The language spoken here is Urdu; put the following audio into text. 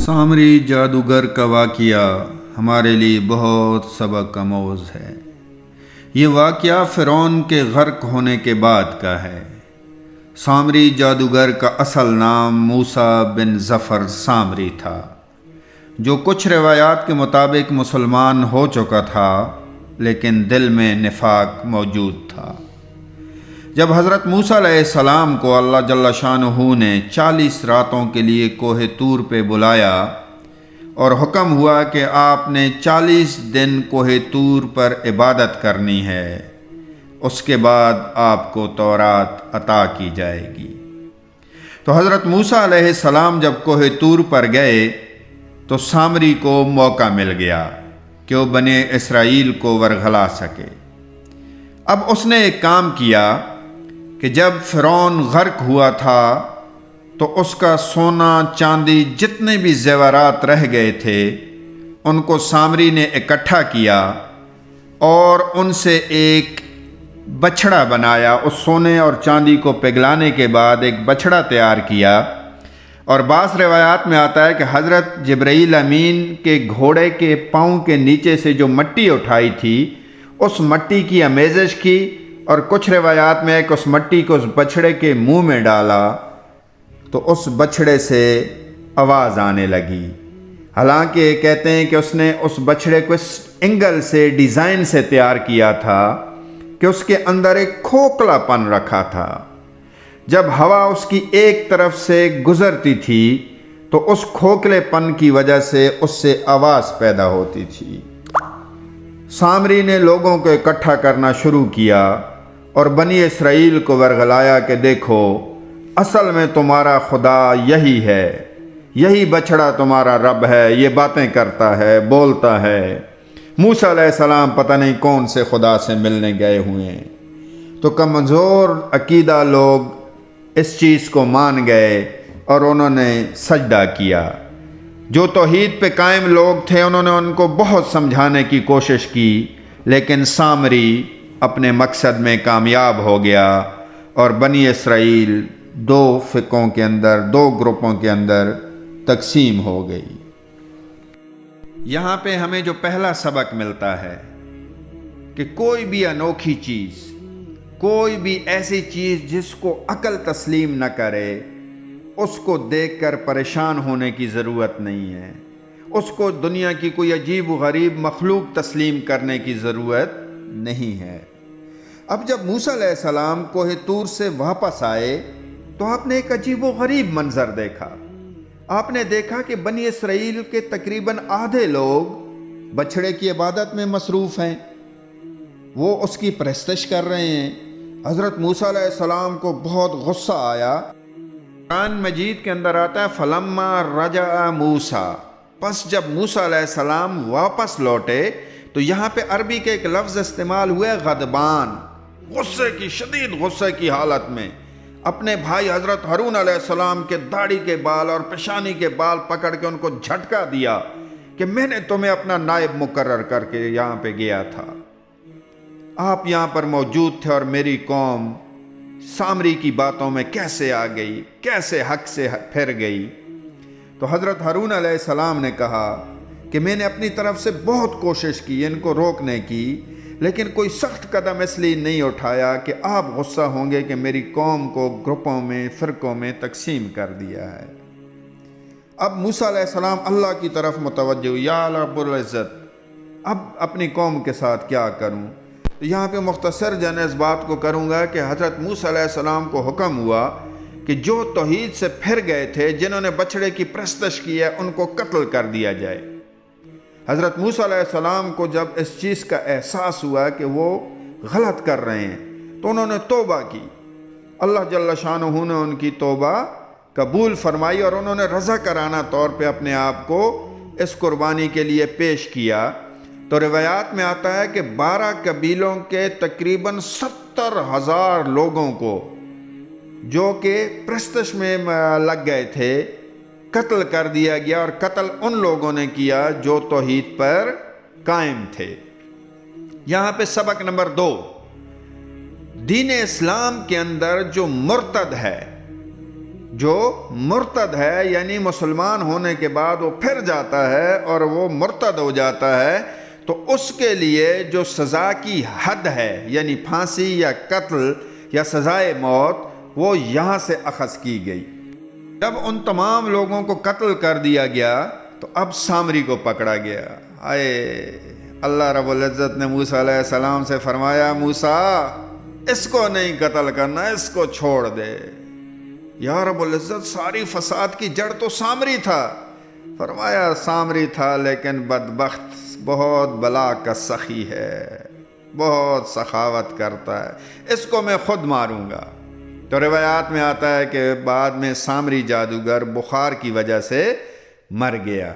سامری جادوگر کا واقعہ ہمارے لیے بہت سبق آموز ہے۔ یہ واقعہ فرعون کے غرق ہونے کے بعد کا ہے۔ سامری جادوگر کا اصل نام موسیٰ بن ظفر سامری تھا، جو کچھ روایات کے مطابق مسلمان ہو چکا تھا، لیکن دل میں نفاق موجود تھا۔ جب حضرت موسیٰ علیہ السلام کو اللہ جل شانہ نے 40 راتوں کے لیے کوہ طور پہ بلایا اور حکم ہوا کہ آپ نے 40 دن کوہ طور پر عبادت کرنی ہے، اس کے بعد آپ کو تورات عطا کی جائے گی، تو حضرت موسیٰ علیہ السلام جب کوہ طور پر گئے تو سامری کو موقع مل گیا کہ وہ بنی اسرائیل کو ورغلا سکے۔ اب اس نے ایک کام کیا کہ جب فرعون غرق ہوا تھا تو اس کا سونا چاندی جتنے بھی زیورات رہ گئے تھے ان کو سامری نے اکٹھا کیا اور ان سے ایک بچھڑا بنایا۔ اس سونے اور چاندی کو پگھلانے کے بعد ایک بچھڑا تیار کیا، اور بعض روایات میں آتا ہے کہ حضرت جبرائیل امین کے گھوڑے کے پاؤں کے نیچے سے جو مٹی اٹھائی تھی اس مٹی کی آمیزش کی، اور کچھ روایات میں ایک اس مٹی کو اس بچھڑے کے منہ میں ڈالا تو اس بچھڑے سے آواز آنے لگی۔ حالانکہ کہتے ہیں کہ اس نے اس بچھڑے کو اس اینگل سے ڈیزائن سے تیار کیا تھا کہ اس کے اندر ایک کھوکھلا پن رکھا تھا۔ جب ہوا اس کی ایک طرف سے گزرتی تھی تو اس کھوکھلے پن کی وجہ سے اس سے آواز پیدا ہوتی تھی۔ سامری نے لوگوں کو اکٹھا کرنا شروع کیا اور بنی اسرائیل کو ورغلایا کہ دیکھو، اصل میں تمہارا خدا یہی ہے، یہی بچھڑا تمہارا رب ہے، یہ باتیں کرتا ہے، بولتا ہے۔ موسیٰ علیہ السلام پتہ نہیں کون سے خدا سے ملنے گئے ہوئے ہیں، تو کمزور عقیدہ لوگ اس چیز کو مان گئے اور انہوں نے سجدہ کیا۔ جو توحید پہ قائم لوگ تھے انہوں نے ان کو بہت سمجھانے کی کوشش کی، لیکن سامری اپنے مقصد میں کامیاب ہو گیا اور بنی اسرائیل 2 فرقوں کے اندر، 2 گروپوں کے اندر تقسیم ہو گئی۔ یہاں پہ ہمیں جو پہلا سبق ملتا ہے کہ کوئی بھی انوکھی چیز، کوئی بھی ایسی چیز جس کو عقل تسلیم نہ کرے، اس کو دیکھ کر پریشان ہونے کی ضرورت نہیں ہے، اس کو دنیا کی کوئی عجیب و غریب مخلوق تسلیم کرنے کی ضرورت نہیں ہے۔ اب جب موسیٰ علیہ السلام کوہ طور سے واپس آئے تو آپ نے ایک عجیب و غریب منظر دیکھا۔ آپ نے دیکھا کہ بنی اسرائیل کے تقریباً آدھے لوگ بچھڑے کی عبادت میں مصروف ہیں، وہ اس کی پرستش کر رہے ہیں۔ حضرت موسیٰ علیہ السلام کو بہت غصہ آیا۔ قرآن مجید کے اندر آتا ہے فَلَمَّا رَجَعَ مُوسیٰ، پس جب موسیٰ علیہ السلام واپس لوٹے تو یہاں پہ عربی کے ایک لفظ استعمال ہوئے غضبان، غصے کی، شدید غصے کی حالت میں، اپنے بھائی حضرت ہارون علیہ السلام کے داڑھی کے بال اور پیشانی کے بال پکڑ کے ان کو جھٹکا دیا کہ میں نے تمہیں اپنا نائب مقرر کر کے یہاں پہ گیا تھا، آپ یہاں پر موجود تھے اور میری قوم سامری کی باتوں میں کیسے آ گئی، کیسے حق سے پھر گئی۔ تو حضرت ہارون علیہ السلام نے کہا کہ میں نے اپنی طرف سے بہت کوشش کی ان کو روکنے کی، لیکن کوئی سخت قدم اس لیے نہیں اٹھایا کہ آپ غصہ ہوں گے کہ میری قوم کو گروپوں میں، فرقوں میں تقسیم کر دیا ہے۔ اب موسیٰ علیہ السلام اللہ کی طرف متوجہ ہوئے، یا رب العزت، اب اپنی قوم کے ساتھ کیا کروں؟ تو یہاں پہ مختصر اس بات کو کروں گا کہ حضرت موسیٰ علیہ السلام کو حکم ہوا کہ جو توحید سے پھر گئے تھے، جنہوں نے بچھڑے کی پرستش کی ہے، ان کو قتل کر دیا جائے۔ حضرت موسیٰ علیہ السلام کو جب اس چیز کا احساس ہوا کہ وہ غلط کر رہے ہیں تو انہوں نے توبہ کی۔ اللہ جل شانہ نے ان کی توبہ قبول فرمائی اور انہوں نے رضاکارانہ طور پہ اپنے آپ کو اس قربانی کے لیے پیش کیا۔ تو روایات میں آتا ہے کہ 12 قبیلوں کے تقریباً 70,000 لوگوں کو جو کہ پرستش میں لگ گئے تھے قتل کر دیا گیا، اور قتل ان لوگوں نے کیا جو توحید پر قائم تھے۔ یہاں پہ سبق نمبر 2، دین اسلام کے اندر جو مرتد ہے، جو مرتد ہے یعنی مسلمان ہونے کے بعد وہ پھر جاتا ہے اور وہ مرتد ہو جاتا ہے، تو اس کے لیے جو سزا کی حد ہے یعنی پھانسی یا قتل یا سزائے موت، وہ یہاں سے اخذ کی گئی۔ جب ان تمام لوگوں کو قتل کر دیا گیا تو اب سامری کو پکڑا گیا۔ اللہ رب العزت نے موسیٰ علیہ السلام سے فرمایا، موسیٰ اس کو نہیں قتل کرنا، اس کو چھوڑ دے۔ یا رب العزت، ساری فساد کی جڑ تو سامری تھا۔ فرمایا سامری تھا لیکن بدبخت بہت بلا کا سخی ہے، بہت سخاوت کرتا ہے، اس کو میں خود ماروں گا۔ تو روایات میں آتا ہے کہ بعد میں سامری جادوگر بخار کی وجہ سے مر گیا۔